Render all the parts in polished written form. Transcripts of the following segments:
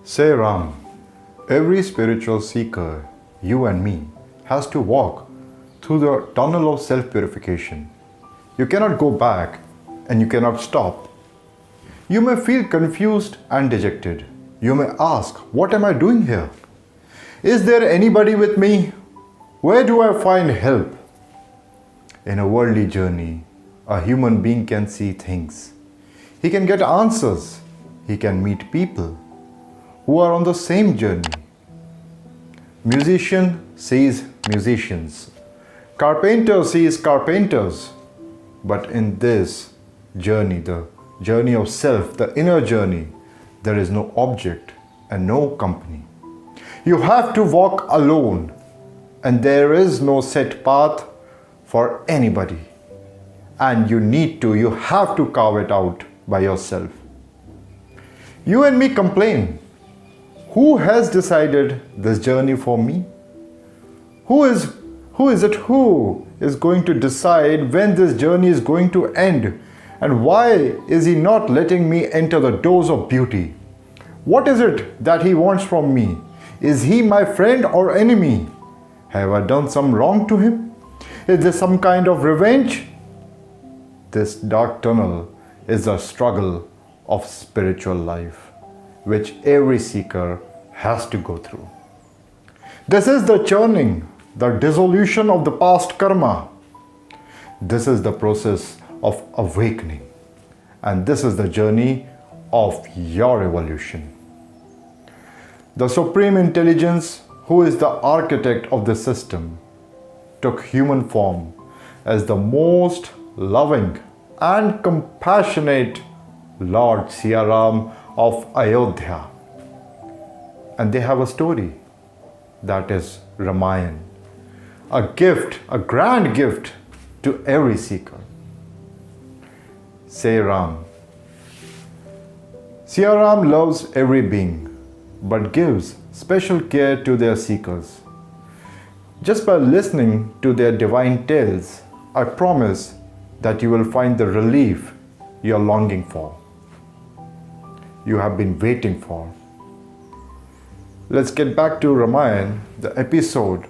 Say Ram, every spiritual seeker, you and me, has to walk through the tunnel of self-purification. You cannot go back and you cannot stop. You may feel confused and dejected. You may ask, what am I doing here? Is there anybody with me? Where do I find help? In a worldly journey, a human being can see things. He can get answers. He can meet people who are on the same journey. Musician sees musicians. Carpenter sees carpenters. But in this journey, the journey of self, the inner journey, there is no object and no company. You have to walk alone, and there is no set path for anybody. And you have to carve it out by yourself. You and me complain. Who has decided this journey for me? Who is going to decide when this journey is going to end? And why is he not letting me enter the doors of beauty? What is it that he wants from me? Is he my friend or enemy? Have I done some wrong to him? Is there some kind of revenge? This dark tunnel is a struggle of spiritual life, which every seeker has to go through. This is the churning, the dissolution of the past karma. This is the process of awakening. And this is the journey of your evolution. The Supreme Intelligence, who is the architect of the system, took human form as the most loving and compassionate Lord Siya Ram of Ayodhya. And they have a story, that is Ramayana, a gift, a grand gift to every seeker. Say Ram. Siya Ram loves every being, but gives special care to their seekers. Just by listening to their divine tales, I promise that you will find the relief you are longing for, you have been waiting for. Let's get back to Ramayana, the episode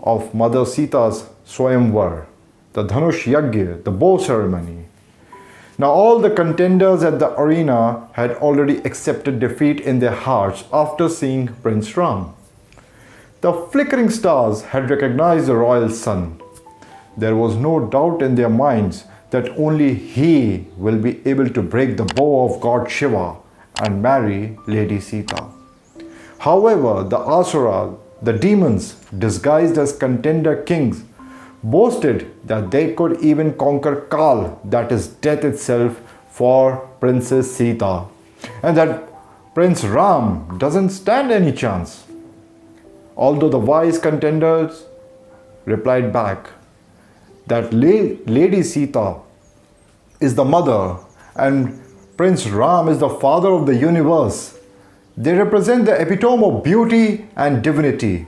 of Mother Sita's Swayamvar, the Dhanush Yagya, the bow ceremony. Now all the contenders at the arena had already accepted defeat in their hearts after seeing Prince Ram. The flickering stars had recognized the royal son. There was no doubt in their minds that only he will be able to break the bow of God Shiva and marry Lady Sita. However, the Asura, the demons, disguised as contender kings, boasted that they could even conquer Kal, that is death itself, for Princess Sita, and that Prince Ram doesn't stand any chance. Although the wise contenders replied back that Lady Sita is the mother and Prince Ram is the father of the universe. They represent the epitome of beauty and divinity.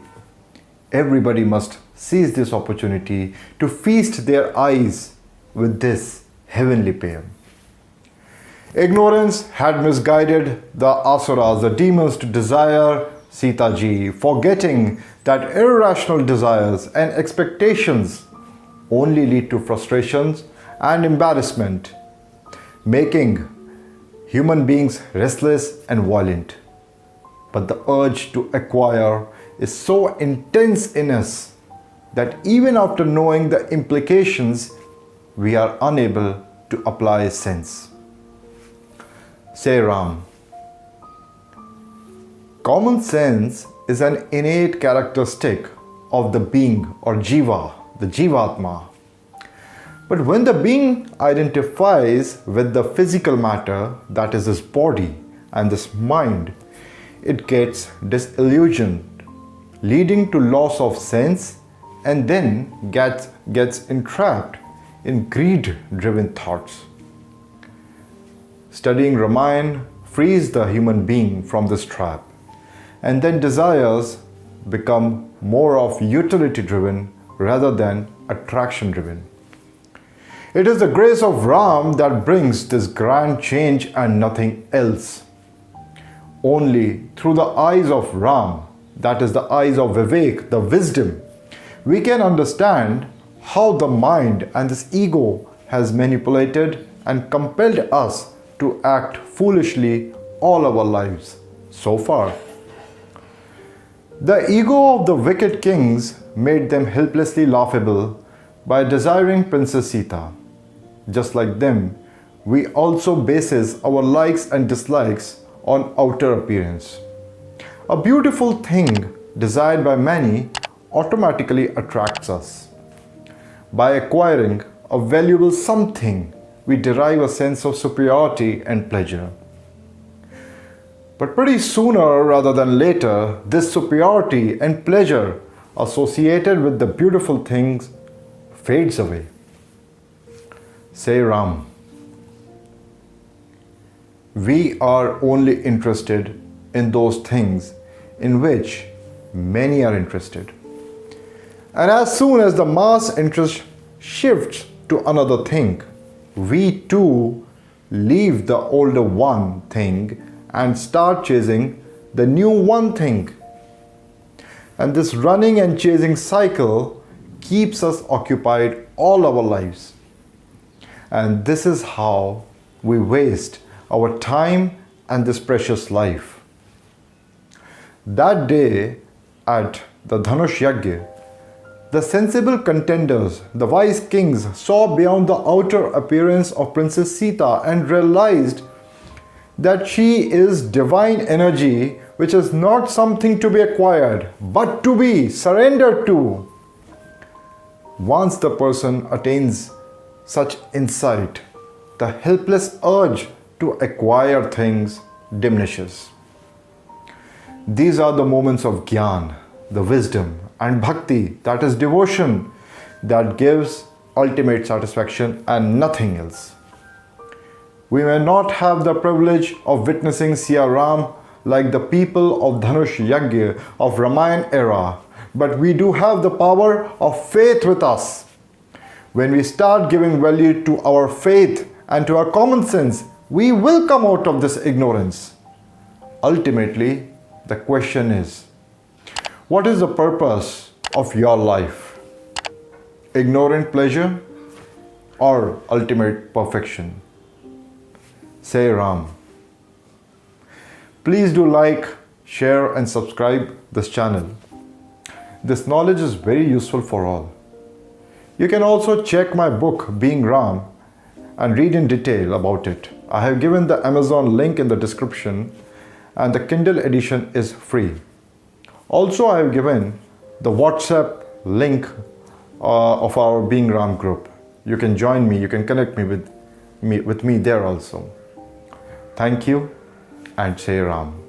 Everybody must seize this opportunity to feast their eyes with this heavenly pair. Ignorance had misguided the Asuras, the demons, to desire Sita Ji, forgetting that irrational desires and expectations only lead to frustrations and embarrassment, making human beings restless and violent. But the urge to acquire is so intense in us that even after knowing the implications, we are unable to apply sense. Say Ram. Common sense is an innate characteristic of the being or Jiva, the Jivatma. But when the being identifies with the physical matter, that is this body and this mind, it gets disillusioned, leading to loss of sense, and then gets entrapped in greed-driven thoughts. Studying Ramayana frees the human being from this trap, and then desires become more of utility-driven rather than attraction-driven. It is the grace of Ram that brings this grand change and nothing else. Only through the eyes of Ram, that is the eyes of Vivek, the wisdom, we can understand how the mind and this ego has manipulated and compelled us to act foolishly all our lives so far. The ego of the wicked kings made them helplessly laughable by desiring Princess Sita. Just like them, we also bases our likes and dislikes on outer appearance. A beautiful thing desired by many automatically attracts us. By acquiring a valuable something, we derive a sense of superiority and pleasure. But pretty sooner rather than later, this superiority and pleasure associated with the beautiful things fades away. Say Ram. We are only interested in those things in which many are interested. And as soon as the mass interest shifts to another thing, we too leave the older one thing and start chasing the new one thing. And this running and chasing cycle keeps us occupied all our lives. And this is how we waste our time and this precious life. That day at the Dhanush Yagya, the sensible contenders, the wise kings, saw beyond the outer appearance of Princess Sita and realized that she is divine energy, which is not something to be acquired, but to be surrendered to. Once the person attains such insight, the helpless urge to acquire things diminishes. These are the moments of Gyan, the wisdom, and Bhakti, that is devotion, that gives ultimate satisfaction and nothing else. We may not have the privilege of witnessing Siya Ram like the people of Dhanush Yagya of Ramayana era, but we do have the power of faith with us. When we start giving value to our faith and to our common sense, we will come out of this ignorance. Ultimately, the question is, what is the purpose of your life? Ignorant pleasure or ultimate perfection? Say Ram. Please do like, share and subscribe this channel. This knowledge is very useful for all. You can also check my book Being Ram and read in detail about it. I have given the Amazon link in the description and the Kindle edition is free. Also, I have given the WhatsApp link of our Being Ram group. You can join me, you can connect me with me there also. Thank you and say Ram.